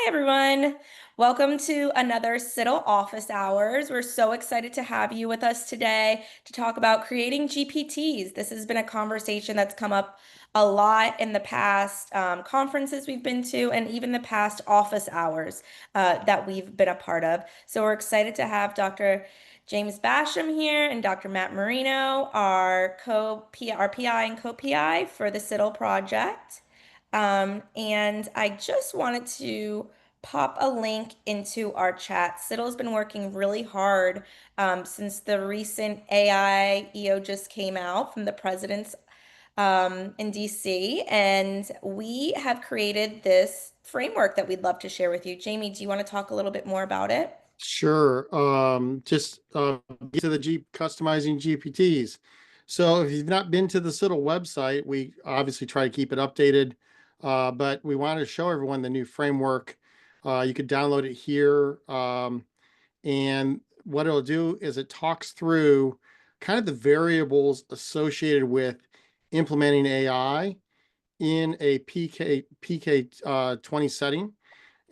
Hi, everyone. Welcome to another CIDDL office hours. We're so excited to have you with us today to talk about creating GPTs. This has been a conversation that's come up a lot in the past conferences we've been to, and even the past office hours that we've been a part of. So we're excited to have Dr. James Basham here and Dr. Matt Marino, our PI and co-PI for the CIDDL project. And I just wanted to pop a link into our chat. CIDDL's been working really hard since the recent AI EO just came out from the president's in DC, and we have created this framework that we'd love to share with you. Jamie, do you want to talk a little bit more about it? Sure. Just to the customizing GPTs. So if you've not been to the CIDDL website, we obviously try to keep it updated, but we wanted to show everyone the new framework. You could download it here, and what it'll do is it talks through kind of the variables associated with implementing AI in a PK 20 setting.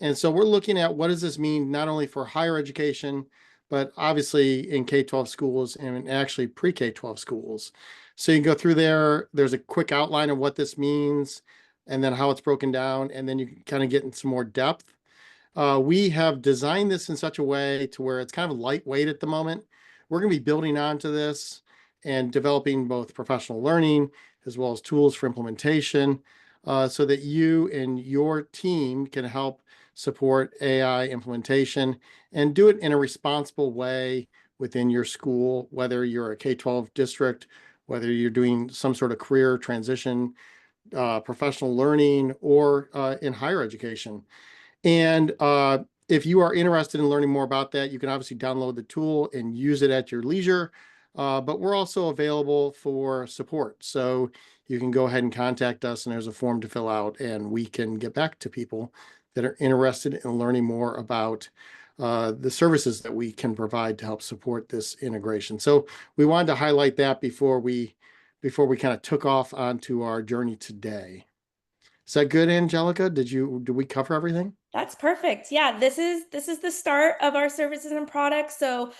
And so we're looking at what does this mean not only for higher education, but obviously in K-12 schools and actually pre-K-12 schools. So you can go through there. There's a quick outline of what this means and then how it's broken down. And then you can kind of get in some more depth. We have designed this in such a way to where it's kind of lightweight at the moment. We're going to be building onto this and developing both professional learning as well as tools for implementation so that you and your team can help support AI implementation and do it in a responsible way within your school, whether you're a K-12 district, whether you're doing some sort of career transition, professional learning, or in higher education. And if you are interested in learning more about that, you can obviously download the tool and use it at your leisure. But we're also available for support. So you can go ahead and contact us, and there's a form to fill out, and we can get back to people that are interested in learning more about the services that we can provide to help support this integration. So we wanted to highlight that before we kind of took off onto our journey today. Is that good, Angelica? Did we cover everything? That's perfect. Yeah, this is the start of our services and products. So,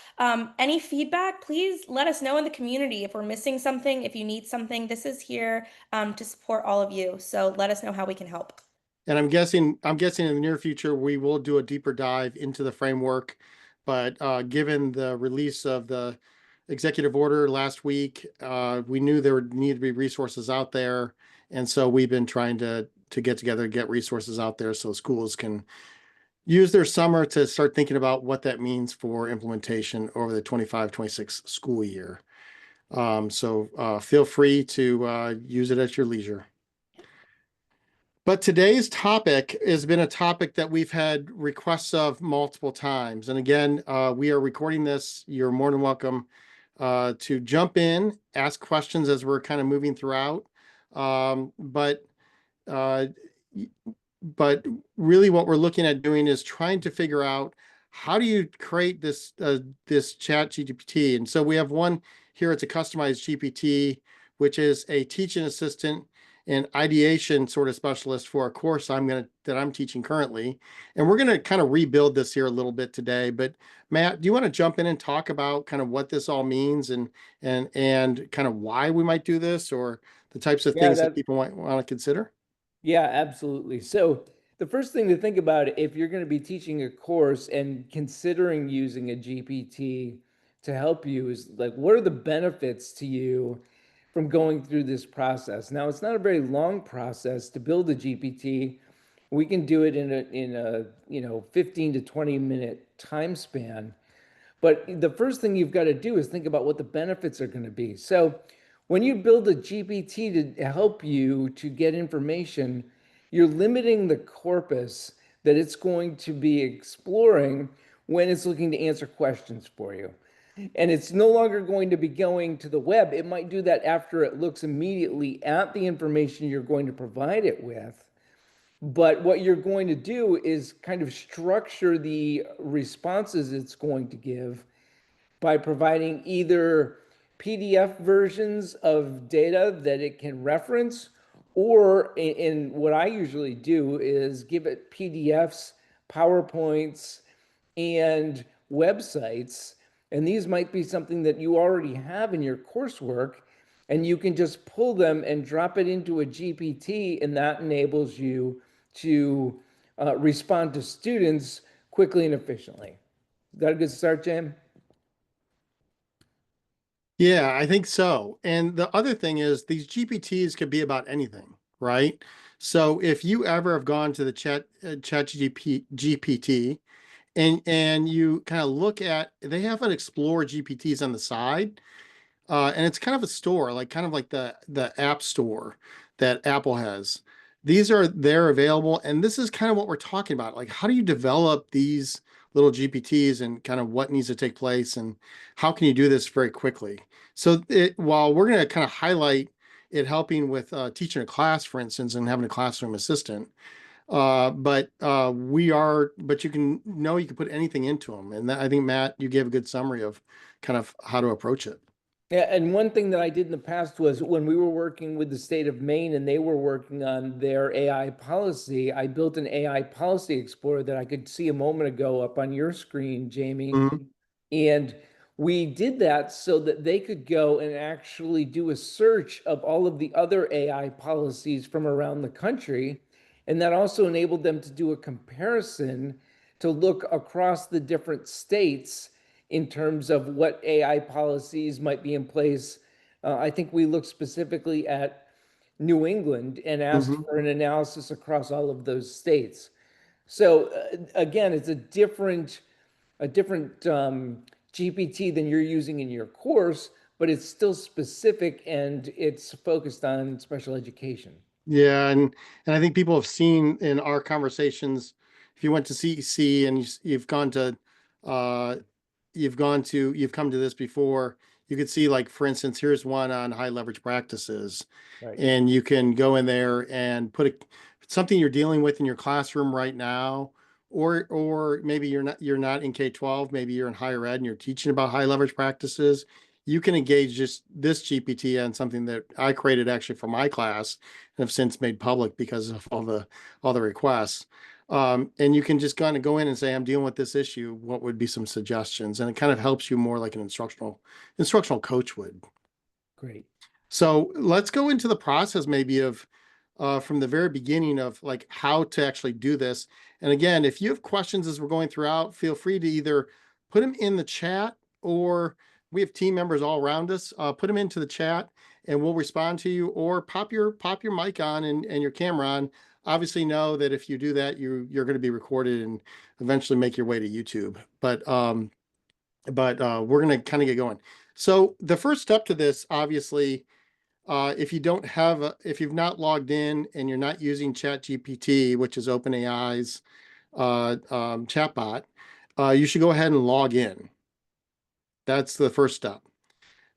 any feedback, please let us know in the community if we're missing something, if you need something. This is here to support all of you. So let us know how we can help. And I'm guessing in the near future we will do a deeper dive into the framework. But given the release of the executive order last week, we knew there would need to be resources out there, and so we've been trying to get together, get resources out there so schools can use their summer to start thinking about what that means for implementation over the 25-26 school year. So feel free to use it at your leisure. But today's topic has been a topic that we've had requests of multiple times. And again, we are recording this. You're more than welcome to jump in, ask questions as we're kind of moving throughout. But uh, but really what we're looking at doing is trying to figure out how do you create this chat GPT. And so we have one here. It's a customized GPT, which is a teaching assistant and ideation sort of specialist for a course that I'm teaching currently. And we're gonna kind of rebuild this here a little bit today. But Matt, do you want to jump in and talk about kind of what this all means and kind of why we might do this, or the types of Yeah, things that people might want to consider? yeah, absolutely. So the first thing to think about if you're going to be teaching a course and considering using a GPT to help you is like, what are the benefits to you from going through this process? Now, it's not a very long process to build a GPT. We can do it in a 15 to 20 minute time span. But the first thing you've got to do is think about what the benefits are going to be. So when you build a GPT to help you to get information, you're limiting the corpus that it's going to be exploring when it's looking to answer questions for you. And it's no longer going to be going to the web. It might do that after it looks immediately at the information you're going to provide it with. But what you're going to do is kind of structure the responses it's going to give by providing either PDF versions of data that it can reference, or in what I usually do is give it PDFs PowerPoints, and websites. And these might be something that you already have in your coursework, and you can just pull them and drop it into a GPT, and that enables you to respond to students quickly and efficiently. Is that a good start, Jim? Yeah, I think so. And the other thing is these GPTs could be about anything, right? So if you ever have gone to the GPT and you kind of look at, they have an explore GPTs on the side. And it's kind of a store, like kind of like the app store that Apple has. These are they're available, and this is kind of what we're talking about. Like, how do you develop these little GPTs and kind of what needs to take place, and how can you do this very quickly? So, while we're going to kind of highlight it helping with teaching a class, for instance, and having a classroom assistant, but you can know you can put anything into them, and I think Matt, you gave a good summary of kind of how to approach it. Yeah, and one thing that I did in the past was when we were working with the state of Maine and they were working on their AI policy, I built an AI policy explorer that I could see a moment ago up on your screen, Jamie. Mhm. And we did that so that they could go and actually do a search of all of the other AI policies from around the country. And that also enabled them to do a comparison to look across the different states in terms of what AI policies might be in place. I think we looked specifically at New England and asked Mhm. for an analysis across all of those states. So again, it's a different GPT than you're using in your course, but it's still specific and it's focused on special education. Yeah, and I think people have seen in our conversations, if you went to CEC and you've gone to uh you've come to this before, you could see like for instance, here's one on high leverage practices. Right. And you can go in there and something you're dealing with in your classroom right now, or maybe you're not in K-12, maybe you're in higher ed and you're teaching about high leverage practices. You can engage just this GPT on something that I created actually for my class and have since made public because of all the requests. And you can just kind of go in and say, I'm dealing with this issue. What would be some suggestions? And it kind of helps you more like an instructional coach would. Great. So let's go into the process maybe of from the very beginning of like how to actually do this. And again, if you have questions as we're going throughout, feel free to either put them in the chat or we have team members all around us. Put them into the chat and we'll respond to you or pop your mic on and your camera on. Obviously know that if you do that, you're going to be recorded and eventually make your way to YouTube. But we're going to kind of get going. So the first step to this, obviously, if you've not logged in and you're not using ChatGPT, which is OpenAI's chatbot, you should go ahead and log in. That's the first step.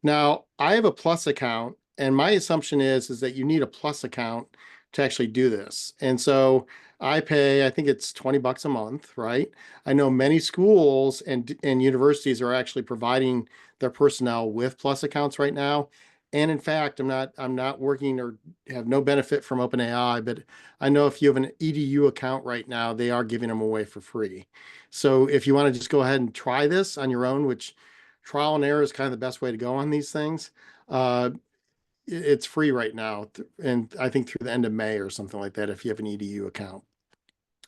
Now, I have a Plus account, and my assumption is that you need a Plus account to actually do this. And so I pay, I think it's 20 bucks a month, right? I know many schools and universities are actually providing their personnel with Plus accounts right now. And in fact, I'm not working or have no benefit from OpenAI, but I know if you have an EDU account right now, they are giving them away for free. So if you want to just go ahead and try this on your own, which trial and error is kind of the best way to go on these things. Uh, it's free right now, and I think through the end of May or something like that if you have an EDU account.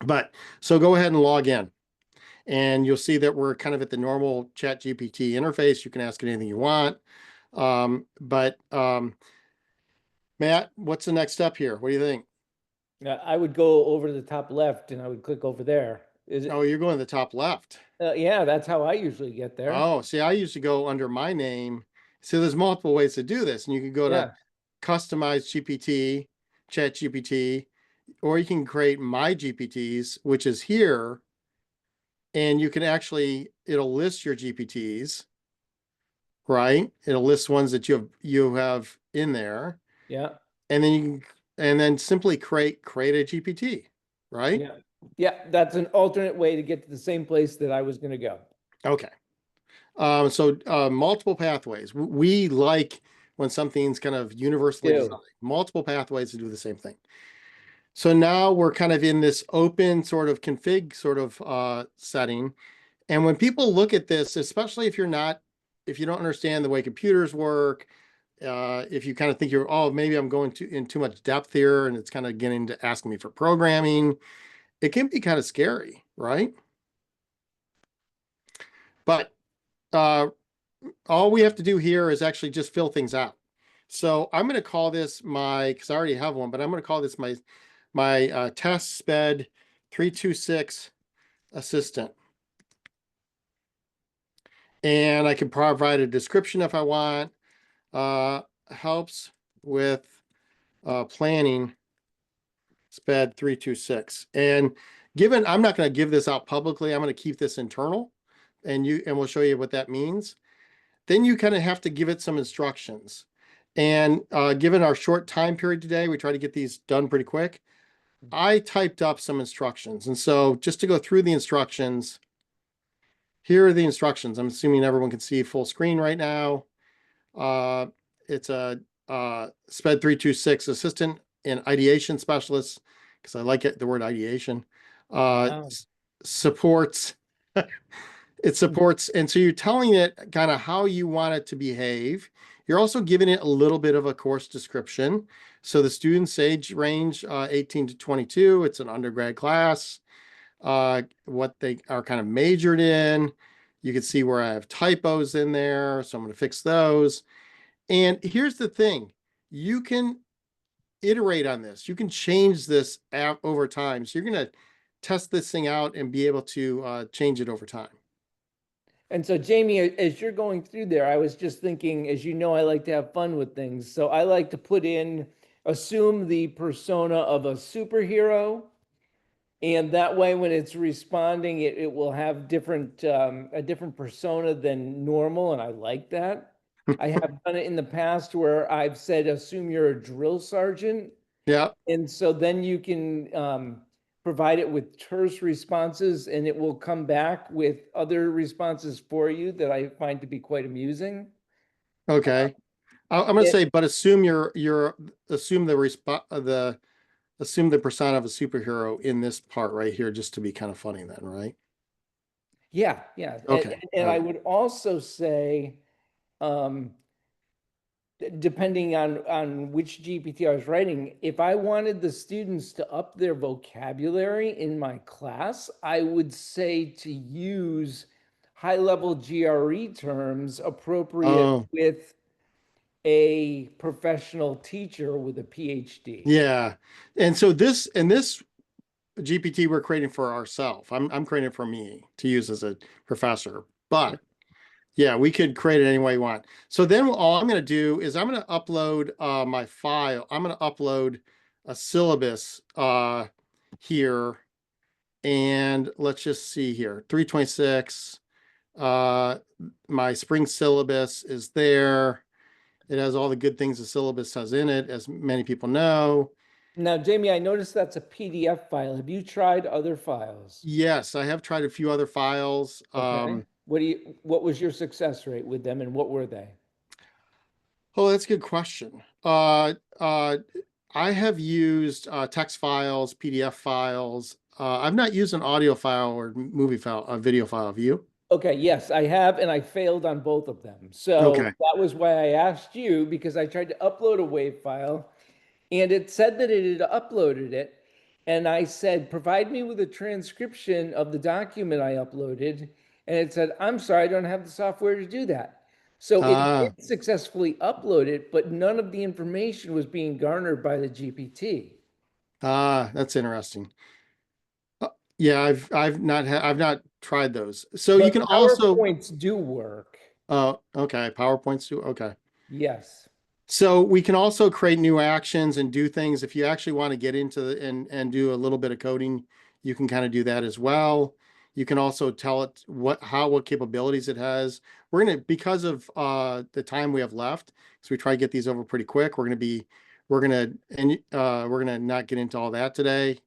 But so go ahead and log in, and you'll see that we're kind of at the normal Chat GPT interface. You can ask it anything you want. But Matt, what's the next step here? What do you think? I would go over to the top left and I would click over there. Is Oh, it? you're going to the top left. Yeah, that's how I usually get there. Oh, see, I used to go under my name. So there's multiple ways to do this, and you can go to Yeah, customize GPT, Chat GPT, or you can create my GPTs, which is here, and you can actually it'll list your GPTs, right? It'll list ones that you have in there, yeah, and then you can and then simply create a GPT, right? yeah, yeah. That's an alternate way to get to the same place that I was going to go. Okay. So multiple pathways. We like when something's kind of universally Do. designed, multiple pathways to do the same thing. So now we're kind of in this open sort of config sort of setting. And when people look at this, especially if you don't understand the way computers work, if you kind of think oh, maybe I'm going in too much depth here and it's kind of getting to asking me for programming, it can be kind of scary, right? But uh, all we have to do here is actually just fill things out. So I'm going to call this because I already have one, but I'm going to call this my test sped 326 assistant. And I can provide a description if I want. Helps with planning sped 326. And given I'm not going to give this out publicly, I'm going to keep this internal, and we'll show you what that means. Then you kind of have to give it some instructions. And given our short time period today, we try to get these done pretty quick. I typed up some instructions. And so just to go through the instructions, here are the instructions. I'm assuming everyone can see full screen right now. It's a SPED 326 assistant and ideation specialist, because I like the word ideation. Wow. Supports it supports, and so you're telling it kind of how you want it to behave. You're also giving it a little bit of a course description. So the student's age range 18 to 22. It's an undergrad class. What they are kind of majored in. You can see where I have typos in there, so I'm going to fix those. And here's the thing, you can iterate on this. You can change this app over time. So you're going to test this thing out and be able to change it over time. And so, Jamie, as you're going through there, I was just thinking, as you know, I like to have fun with things. So I like to assume the persona of a superhero. And that way, when it's responding, it will have a different persona than normal. And I like that. I have done it in the past where I've said, assume you're a drill sergeant. Yeah. And so then you can provide it with terse responses and it will come back with other responses for you that I find to be quite amusing. Okay. I'm going to It, say, but assume assume the persona of a superhero in this part right here, just to be kind of funny then, right? yeah, yeah. Okay. And All I right. would also say, um, depending on which GPT I was writing, if I wanted the students to up their vocabulary in my class, I would say to use high-level GRE terms appropriate Oh, with a professional teacher with a PhD. yeah. And so this GPT we're creating for ourselves. I'm creating it for me to use as a professor. But yeah, we could create it any way you want. So then all I'm going to do is I'm going to upload my file. I'm going to upload a syllabus here. And let's just see here. 326. Uh, my spring syllabus is there. It has all the good things the syllabus has in it, as many people know. Now, Jamie, I noticed that's a PDF file. Have you tried other files? Yes, I have tried a few other files. Okay. What was your success rate with them and what were they? Oh, that's a good question. I have used text files, PDF files. I've not used an audio file or movie file, a video file. Have you? Okay, yes, I have, and I failed on both of them. So Okay. that was why I asked you because I tried to upload a WAV file and it said that it had uploaded it. And I said, provide me with a transcription of the document I uploaded. And it said, I'm sorry, I don't have the software to do that. So it did Ah, successfully upload it, but none of the information was being garnered by the GPT. that's interesting. Uh, yeah, I've not tried those. So you But can also, PowerPoints do work. okay, PowerPoints too. Okay. Yes. So we can also create new actions and do things. If you actually want to get into and do a little bit of coding, you can kind of do that as well. You can also tell it what capabilities it has. We're gonna, because of the time we have left, so we try to get these over pretty quick. We're gonna not get into all that today.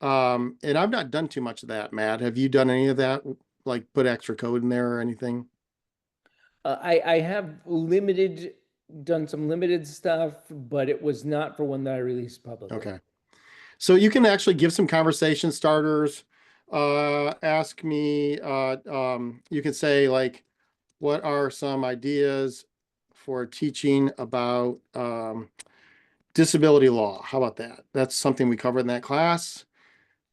And I've not done too much of that, Matt. Have you done any of that? Like put extra code in there or anything? I have done some limited stuff, but it was not for one that I released publicly. Okay. So you can actually give some conversation starters. Ask me, you can say like, what are some ideas for teaching about disability law? How about that? That's something we covered in that class.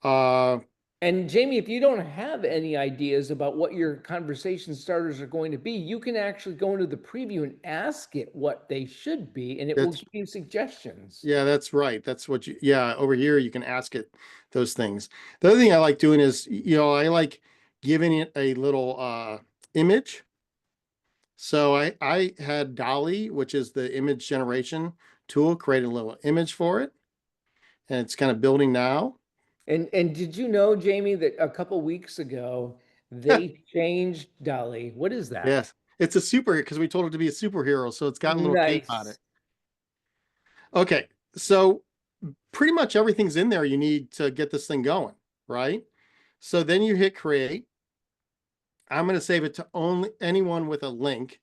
Uh, And Jamie, if you don't have any ideas about what your conversation starters are going to be, you can actually go into the preview and ask it what they should be, and it will that's give you suggestions. Yeah, that's right. That's what you, yeah, over here you can ask it those things. The other thing I like doing is, I like giving it a little image. So I had Dolly, which is the image generation tool, create a little image for it, and it's kind of building now. And did you know, Jamie, that a couple weeks ago they changed Dolly? What is that? Yes, it's a super because we told it to be a superhero, so it's got a little cape on it. Nice. Okay, so pretty much everything's in there you need to get this thing going, right? So then you hit create. I'm going to save it to only anyone with a link.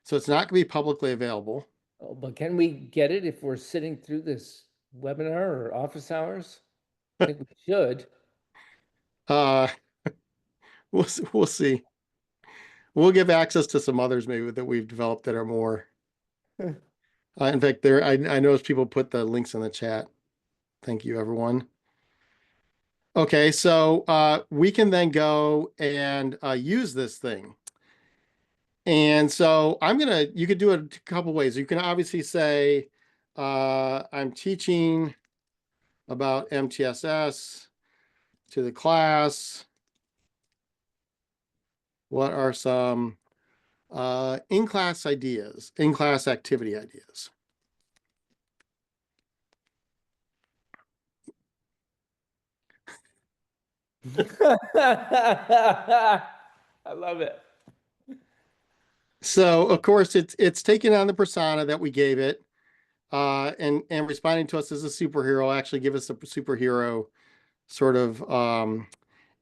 So it's not going to be publicly available. Oh, but can we get it if we're sitting through this webinar or office hours? I think we should. Uh, we'll see. We'll give access to some others maybe that we've developed that are more. In fact, I noticed people put the links in the chat. Thank you, everyone. Okay, so we can then go and use this thing. And so you could do it a couple ways. You can obviously say, I'm teaching about MTSS to the class. What are some in-class ideas, in-class activity ideas? I love it. So of course it's taking on the persona that we gave it, and responding to us as a superhero. Actually, give us a superhero sort of,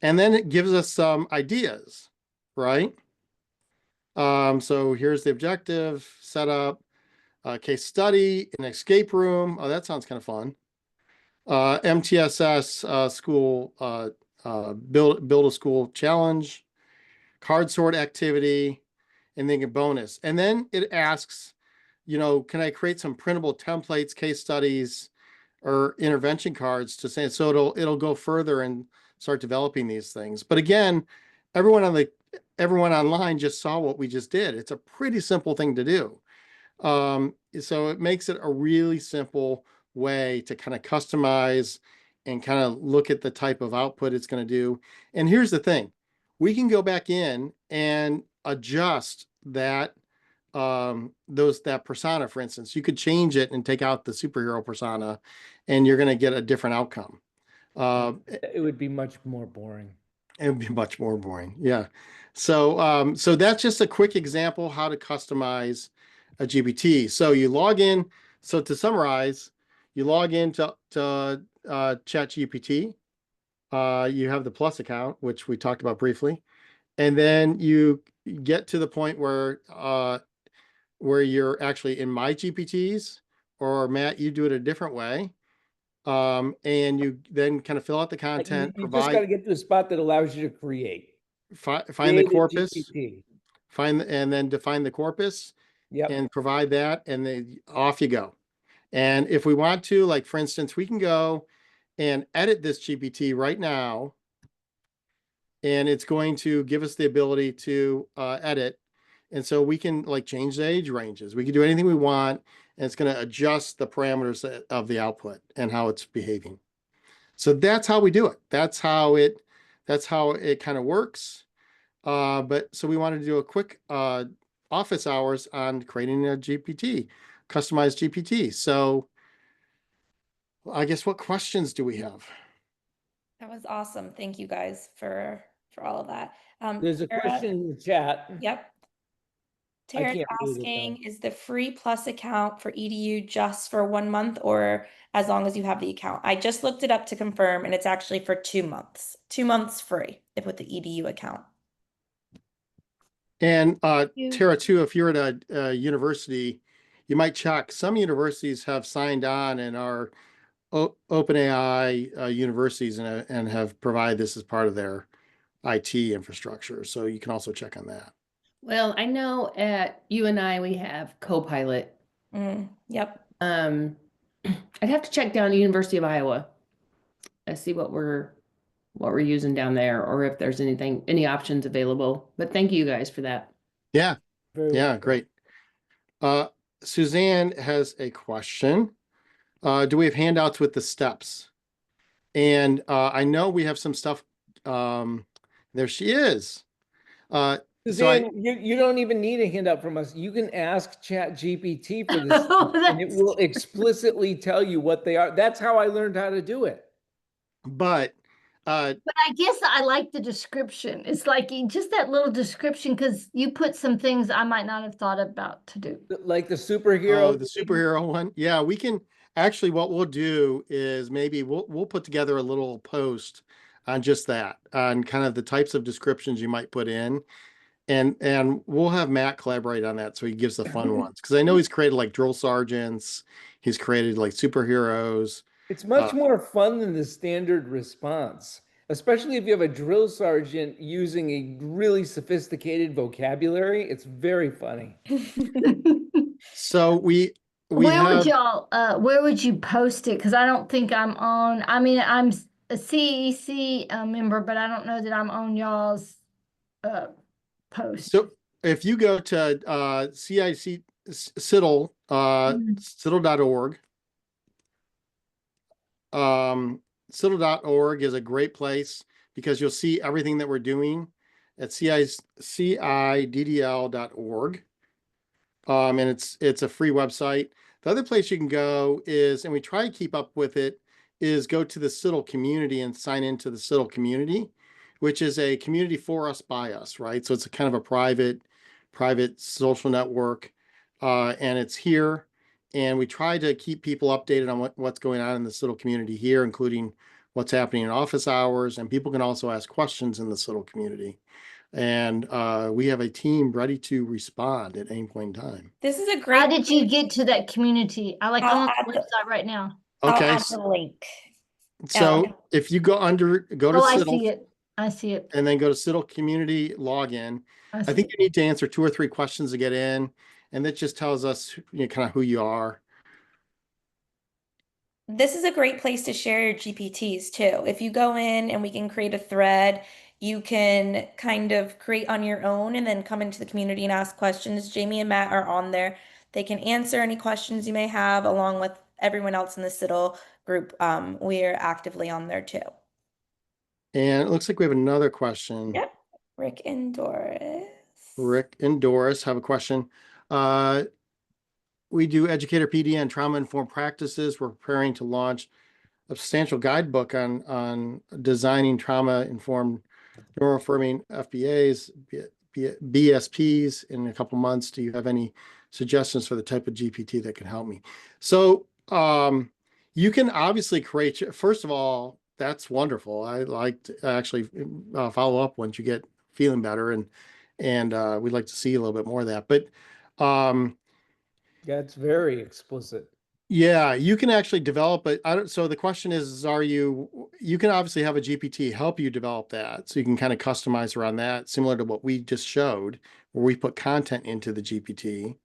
and then it gives us some ideas, right? So here's the objective, setup, case study, an escape room. Oh, that sounds kind of fun. MTSS school build a school challenge, card sort activity, and then a bonus. And then it asks, can I create some printable templates, case studies, or intervention cards to say so it'll go further and start developing these things. But again, everyone online just saw what we just did. It's a pretty simple thing to do. So it makes it a really simple way to kind of customize and kind of look at the type of output it's going to do. And here's the thing, we can go back in and adjust that that persona. For instance, you could change it and take out the superhero persona and you're going to get a different outcome. It would be much more boring. It would be much more boring. Yeah. So that's just a quick example how to customize a GPT. So you log in. So to summarize, you log into ChatGPT. You have the Plus account, which we talked about briefly, and then you get to the point where you're actually in my GPTs, or Matt, you do it a different way, and you then kind of fill out the You, content, you just got provide to get to a spot that allows you to create. find the Create a corpus, GPT. and then define the corpus Yep. and provide that, and then off you go. And if we want to, like for instance, we can go and edit this GPT right now, and it's going to give us the ability to edit. And so we can like change the age ranges. We can do anything we want, and it's going to adjust the parameters of the output and how it's behaving. So that's how we do it. That's how it kind of works. But so we wanted to do a quick office hours on creating a GPT, customized GPT. So I guess what questions do we have? That was awesome. Thank you guys for all of that. There's a Tara, question in the chat. yep. I Tara's can't read it though. asking, is the free plus account for EDU just for 1 month or as long as you have the account? I just looked it up to confirm and it's actually for 2 months. 2 months free if with the EDU account. And You. Tara, too, if you're at a university, you might check. Some universities have signed on and are OpenAI universities and have provided this as part of their IT infrastructure. So you can also check on that. Well, I know at UNI we have Copilot. Yep. I'd have to check down University of Iowa and see what we're using down there, or if there's any options available. But thank you guys for that. Yeah, Very yeah, well. great. Uh, Suzanne has a question. Do we have handouts with the steps? And I know we have some stuff. Um, there she is. So I Suzanne, you don't even need a handout from us. You can ask Chat GPT for this, Oh, and it will explicitly tell you what they are. That's how I learned how to do it. but But I guess I like the description. It's like just that little description because you put some things I might not have thought about to do. Like the oh, superhero the thing. superhero one. Yeah, we can actually what we'll do is maybe we'll put together a little post on just that, on kind of the types of descriptions you might put in. And we'll have Matt collaborate on that so he gives the fun ones. Because I know he's created like drill sergeants, he's created like superheroes. It's much more fun than the standard response, especially if you have a drill sergeant using a really sophisticated vocabulary. It's very funny. So we Where would have y'all where would you post it? Because I don't think I'm on. I mean, I'm a CEC member, but I don't know that I'm on y'all's uh post. so if you go to CIC CIDDL Mhm. CIDDL.org, CIDDL.org is a great place because you'll see everything that we're doing at CIDDL.org. And it's a free website. The other place you can go is, and we try to keep up with it, is go to the CIDDL community and sign into the CIDDL community, which is a community for us by us, right? So it's a kind of a private social network, and it's here. And we try to keep people updated on what's going on in the CIDDL community here, including what's happening in office hours. And people can also ask questions in the CIDDL community. And we have a team ready to respond at any point in time. This is a How great did you get to that community? I'm I'll on add the the, website right now. I'll Okay, add the link. so if you go to Oh, I CIDDL see it. I see it. and then go to CIDDL community login, I I see think it. you need to answer 2 or 3 questions to get in, and that just tells us kind of who you are. This is a great place to share your GPTs too. If you go in and we can create a thread, you can kind of create on your own and then come into the community and ask questions. Jamie and Matt are on there. They can answer any questions you may have along with everyone else in the CIDDL group. We're actively on there too. And it looks like we have another question. Yep. Rick and Doris. Rick and Doris have a question. Uh, we do educator PD and trauma-informed practices. We're preparing to launch a substantial guidebook on designing trauma-informed neuroaffirming FBAs, BSPs in a couple months. Do you have any suggestions for the type of GPT that can help me? So you can obviously create, first of all, that's wonderful. I like to actually follow up once you get feeling better, and we'd like to see a little bit more of that. But That's very explicit. yeah, you can actually develop it. I don't, so the question is, you can obviously have a GPT help you develop that. So you can kind of customize around that, similar to what we just showed, where we put content into the GPT.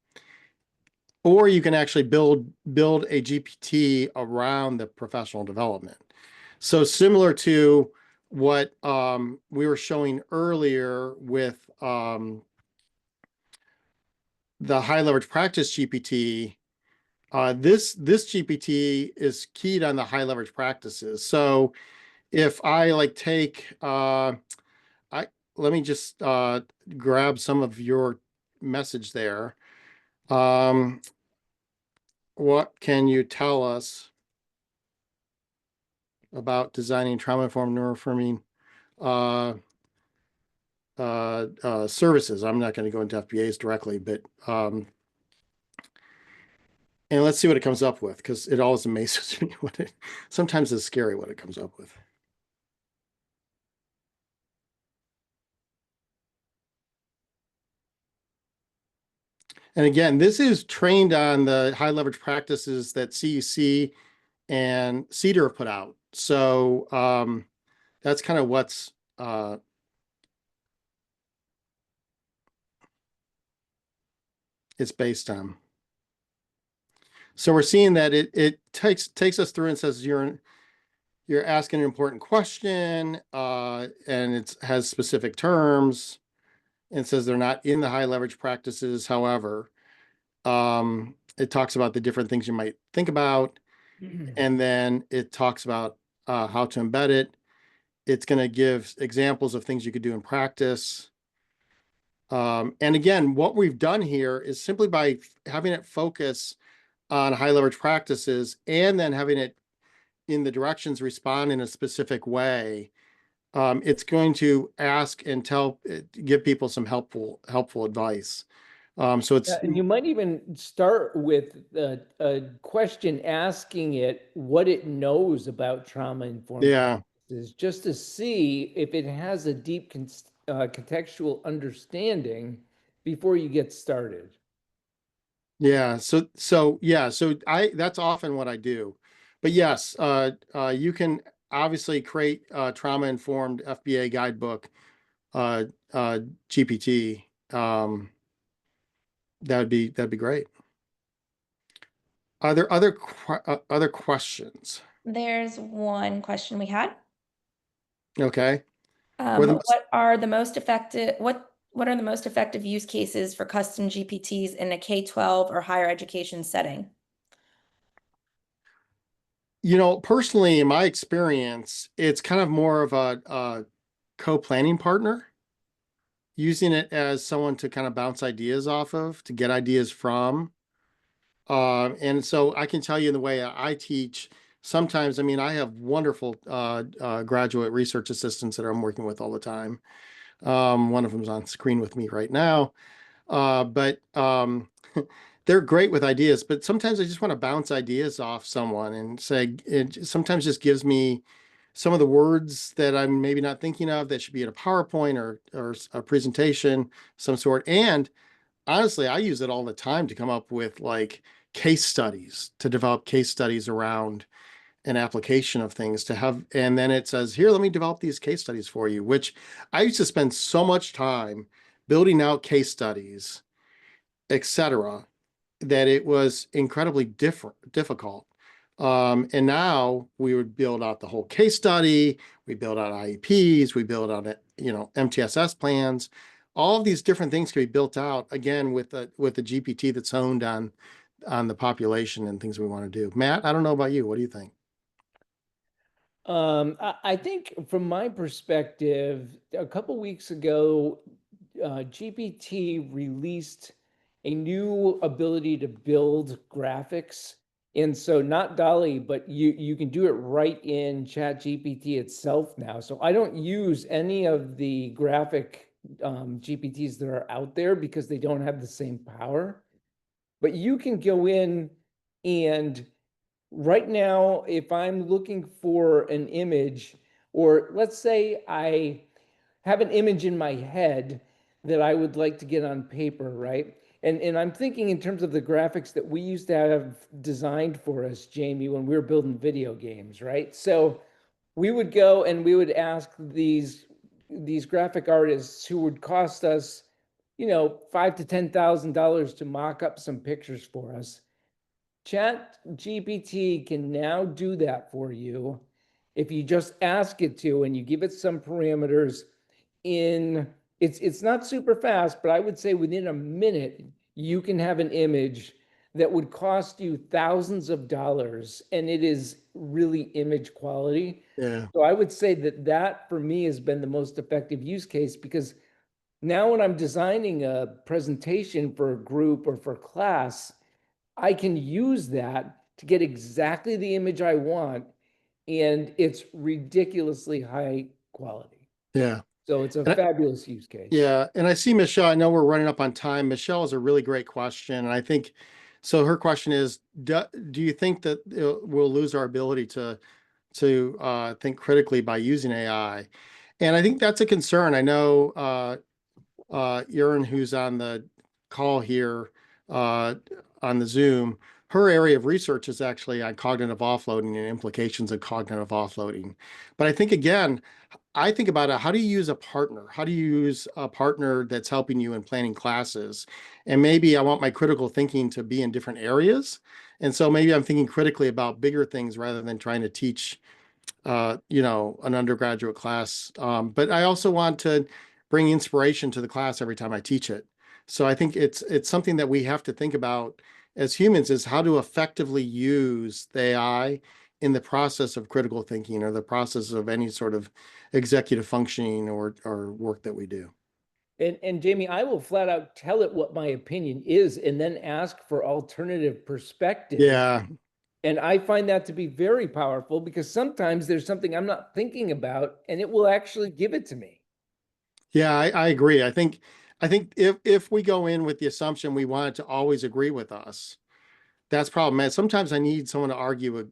Or you can actually build a GPT around the professional development. So similar to what we were showing earlier with the high leverage practice GPT, this GPT is keyed on the high leverage practices. So if I like take I let me just grab some of your message there. What can you tell us about designing trauma-informed neuroaffirming uh, services? I'm not going to go into FBAs directly, but and let's see what it comes up with, because it always amazes me what it sometimes it's scary what it comes up with. And again, this is trained on the high leverage practices that CEC and CIDDL put out. So that's kind of what's it's based on. So we're seeing that it takes us through and says you're asking an important question, and it has specific terms, and says they're not in the high leverage practices. However, it talks about the different things you might think about, and then it talks about how to embed it. It's going to give examples of things you could do in practice. And again, what we've done here is simply by having it focus on high leverage practices and then having it in the directions respond in a specific way, it's going to ask and give people some helpful advice. So it's, Yeah, and you might even start with a question asking it what it knows about trauma-informed yeah, practices, just to see if it has a deep contextual understanding before you get started. yeah. So that's often what I do. But yes, you can obviously create a trauma-informed FBA guidebook, uh, GPT. That'd be great. Are there other questions? There's one question we had. Okay. Were the, What are the most effective what are the most effective use cases for custom GPTs in a K-12 or higher education setting? personally, in my experience, it's kind of more of a co-planning partner, using it as someone to kind of bounce ideas off of, to get ideas from. And so I can tell you in the way I teach, sometimes, I mean, I have wonderful graduate research assistants that I'm working with all the time. One of them's on screen with me right now. But they're great with ideas, but sometimes I just want to bounce ideas off someone and say, it sometimes just gives me some of the words that I'm maybe not thinking of that should be in a PowerPoint or a presentation, some sort. And honestly, I use it all the time to come up with like case studies, to develop case studies around an application of things to have. And then it says, here, let me develop these case studies for you, which I used to spend so much time building out case studies, etc., that it was incredibly difficult. And now we would build out the whole case study, we build out IEPs, we build out MTSS plans. All of these different things can be built out again with the GPT that's honed on the population and things we want to do. Matt, I don't know about you. What do you think? I think from my perspective, a couple weeks ago, GPT released a new ability to build graphics. And so not Dolly, but you can do it right in ChatGPT itself now. So I don't use any of the graphic GPTs that are out there because they don't have the same power. But you can go in and right now, if I'm looking for an image, or let's say I have an image in my head that I would like to get on paper, right? And I'm thinking in terms of the graphics that we used to have designed for us, Jamie, when we were building video games, right? So we would go and we would ask these graphic artists who would cost us, $5,000 to $10,000 to mock up some pictures for us. Chat GPT can now do that for you if you just ask it to and you give it some parameters in it's not super fast, but I would say within a minute you can have an image that would cost you thousands of dollars and it is really image quality. Yeah. So I would say that for me has been the most effective use case because now when I'm designing a presentation for a group or for class, I can use that to get exactly the image I want, and it's ridiculously high quality. Yeah. So it's a And fabulous use case. yeah. And I see Michelle, I know we're running up on time. Michelle is a really great question. And I think, so her question is, do you think that we'll lose our ability to think critically by using AI? And I think that's a concern. I know Aaron, who's on the call here on the Zoom, her area of research is actually on cognitive offloading and implications of cognitive offloading. But I think, again, I think about it, how do you use a partner? How do you use a partner that's helping you in planning classes? And maybe I want my critical thinking to be in different areas. And so maybe I'm thinking critically about bigger things rather than trying to teach an undergraduate class. But I also want to bring inspiration to the class every time I teach it. So I think it's something that we have to think about as humans, is how to effectively use the AI in the process of critical thinking or the process of any sort of executive functioning or work that we do. And Jamie, I will flat out tell it what my opinion is and then ask for alternative perspective. Yeah. And I find that to be very powerful, because sometimes there's something I'm not thinking about and it will actually give it to me. Yeah, I agree. I think if we go in with the assumption we want it to always agree with us, that's problematic. Sometimes I need someone to argue,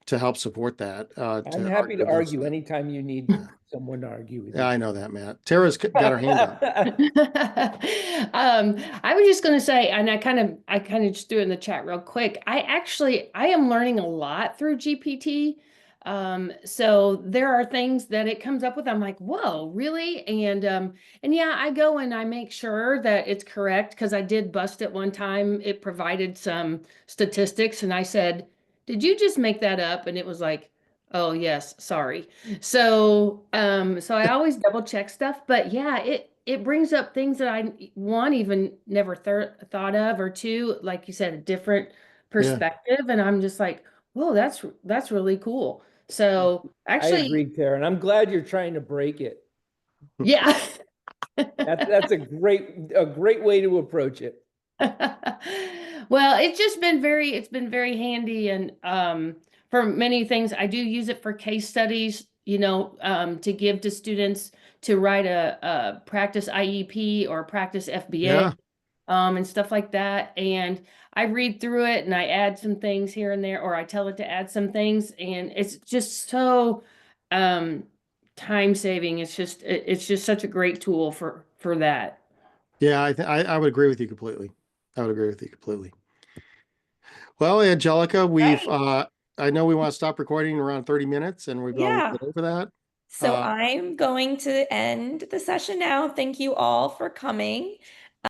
to help support that. I'm To happy to against argue that. anytime you need someone to argue with Yeah, I you. know that, Matt. Tara's got her hand up. I was just going to say, and I kind of just threw it in the chat real quick. I am learning a lot through GPT. So there are things that it comes up with. I'm like, whoa, really? And yeah, I go and I make sure that it's correct, because I did bust it one time. It provided some statistics and I said, did you just make that up? And it was like, oh yes, sorry. So I always double check stuff, but yeah, it brings up things that I one even never thought of, or two, like you said, a different Yeah. perspective, and I'm just like, whoa, that's really cool. So I actually, agree, Tara, and I'm glad you're trying to break it. yeah. That's a great way to approach it. Well, it's been very handy, and for many things I do use it for case studies, to give to students to write a practice IEP or practice FBA, Yeah. and stuff like that. And I read through it and I add some things here and there, or I tell it to add some things, and it's just so um time saving. It's just such a great tool for that. Yeah, I would agree with you completely. I would agree with you completely. Well, Angelica, Right. I know we want to stop recording in around 30 minutes and we've gone a little Yeah. bit over that. So Uh, I'm going to end the session now. Thank you all for coming.